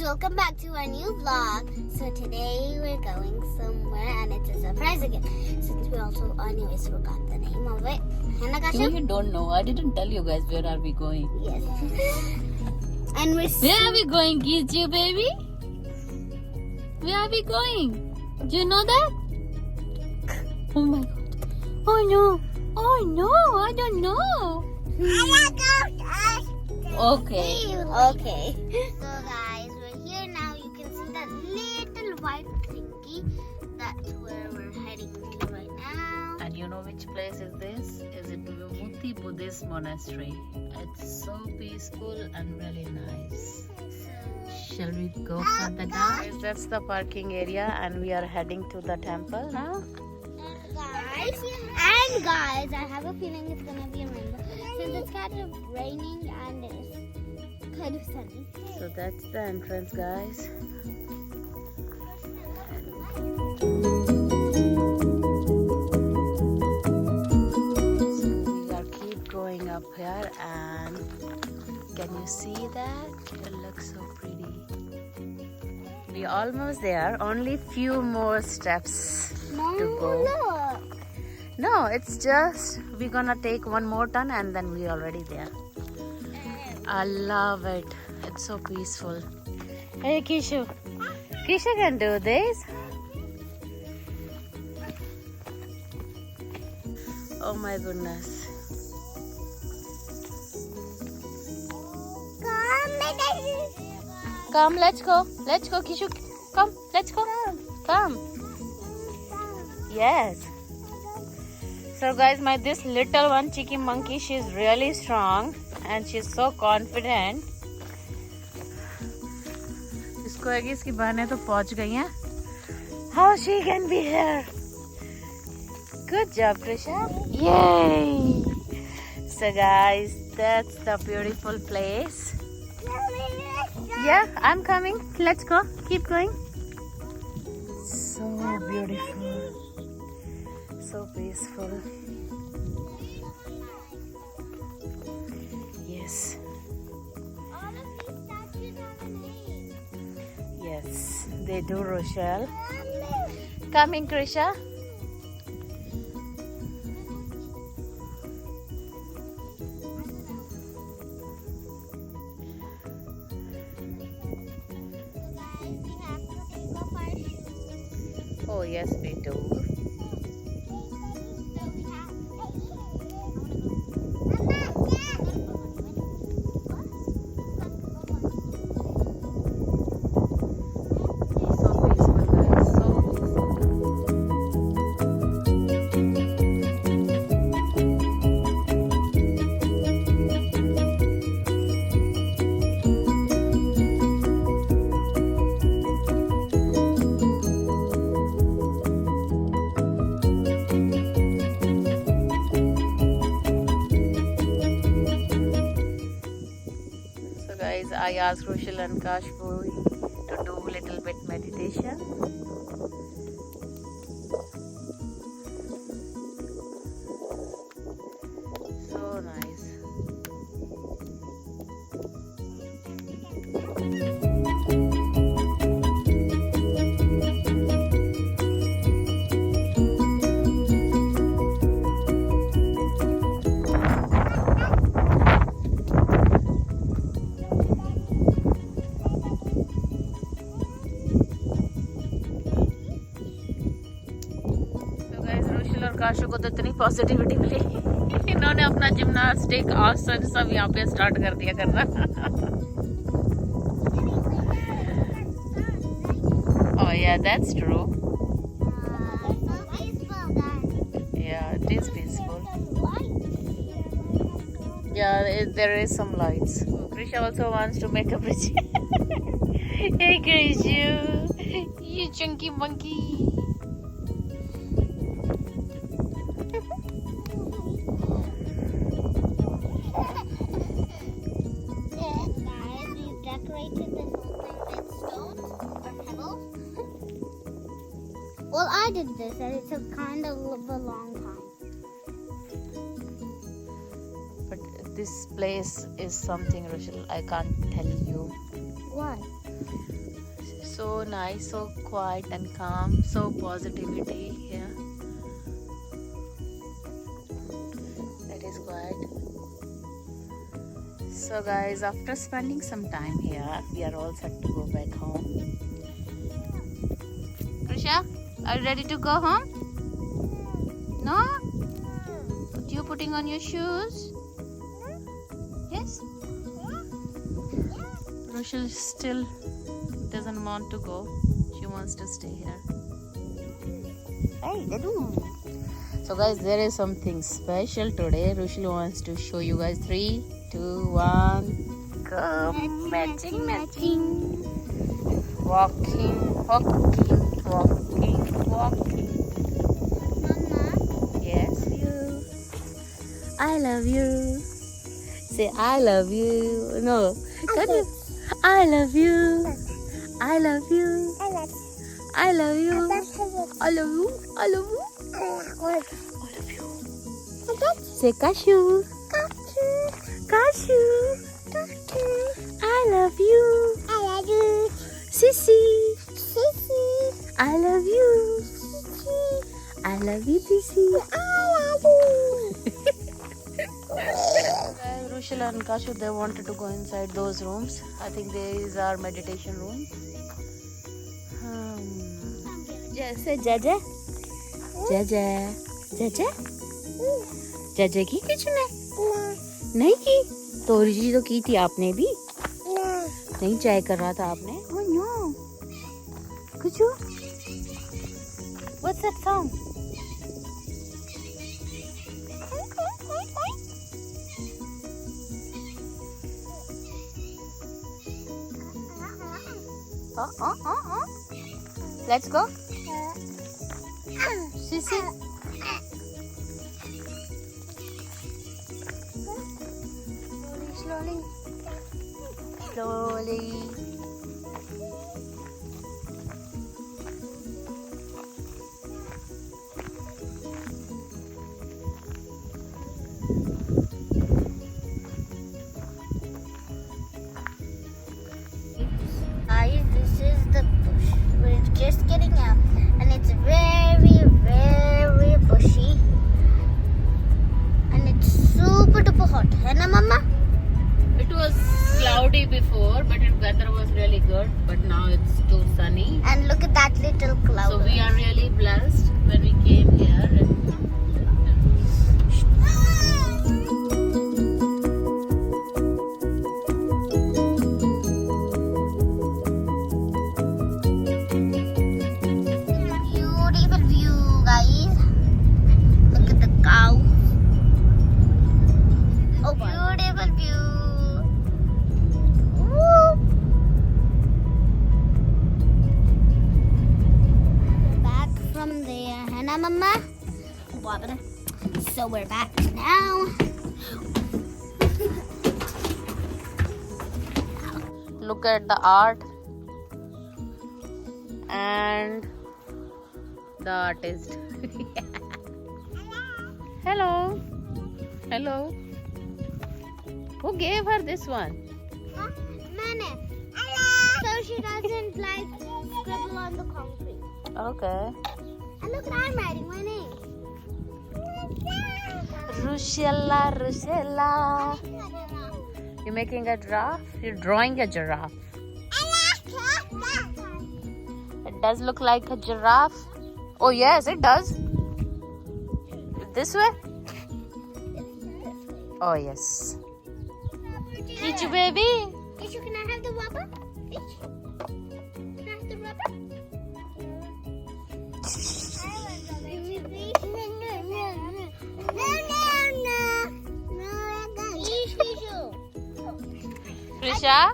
welcome back to our new vlog. So today we're going somewhere and it's a surprise again. Since we also anyways forgot the name of it. No, you don't know. I didn't tell you guys where are we going. Yes. And where are we going, Kichu baby? Where are we going? Do you know that? Oh my god. Oh no. Oh no, I don't know. Okay. Okay. So guys, we're here now. You can see that little white thingy. That's where we're heading to right now. And you know which place is this? Is it Vimmutti Buddhist monastery? It's so peaceful and really nice. Shall we go further down? That's the parking area and we are heading to the temple now. And guys, I have a feeling it's gonna be a rainbow since it's kind of raining and it's kind of sunny. So that's the entrance, guys. So we are keep going up here, and can you see that? It looks so pretty. We are almost there. Only few more steps to go. Look. No, it's just we're gonna take one more turn and then we're already there. I love it. It's so peaceful. Hey, Kishu. Kishu can do this. Oh my goodness. Come, let's go. Let's go, Kishu. Come, let's go. Come. Yes. So guys, this little one cheeky monkey, she's really strong and she's so confident. इसको है कि इसकी बहनें तो पहुंच गई हैं. How she can be here? Good job, Trisha. Yay! So guys, that's the beautiful place. Yeah, I'm coming. Let's go. Keep going. So beautiful. So peaceful. Yes. All of these statues have a name. Yes, they do, Rochelle. Coming, Krisha. Oh yes, we do. I asked Rochelle and Kashbu to do a little bit meditation. So nice. Cashew को तो इतनी positivity मिली, इन्होंने अपना gymnastic आसन सब यहाँ पे start कर दिया करना. Oh yeah, that's true. Yeah, it is peaceful. Yeah, there is some lights. Oh, Krisha also wants to make a bridge. Hey Krishu, you chunky monkey. Well, I did this and it took kind of a long time. But this place is something, Rochelle, I can't tell you. What? So nice, so quiet and calm, so positivity here. It is quiet. So guys, after spending some time here, we are all set to go back home. Krisha, are you ready to go home? No? But you putting on your shoes? Yes? Rochelle still doesn't want to go. She wants to stay here. Hey, Dadu. So guys, there is something special today. Rochelle wants to show you guys. 3, 2, 1. Go. Matching. Walking. Mama. Yes. You. I love you. Say I love you. No. Can you? I love you. I love you. I love you. I love you. I love you. I love you. Say cashew. Cashew. I love you. Sissy. I love you. I love you, Sissy. Rochelle and Kashu, they wanted to go inside those rooms. I think these are meditation rooms. Say Jaja. Jaja की कुछ नहीं की तो जी तो की थी आपने भी नहीं चाय कर रहा था आपने oh no कुछ what's that sound let's go Sissy slowly Guys, this is the bush. We're just getting out, and it's very, very bushy, and it's super duper hot. Hai na, Mama? it was cloudy before but the weather was really good but now it's too sunny And look at that little cloud. so we are really blessed when we came here and Beautiful view, guys. Look at the cow. Oh, beautiful view. Woo. We're back from there, Hannah, Mama. So we're back now. look at the art and the artist hello who gave her this one Mane. So she doesn't like scribble on the concrete. okay And look, I'm writing my name. Rochelle you're making a giraffe you're drawing a giraffe it does look like a giraffe oh yes it does this way oh yes Kichu baby Kishu, can I have the rubber? Kishu, can I have the rubber? Krisha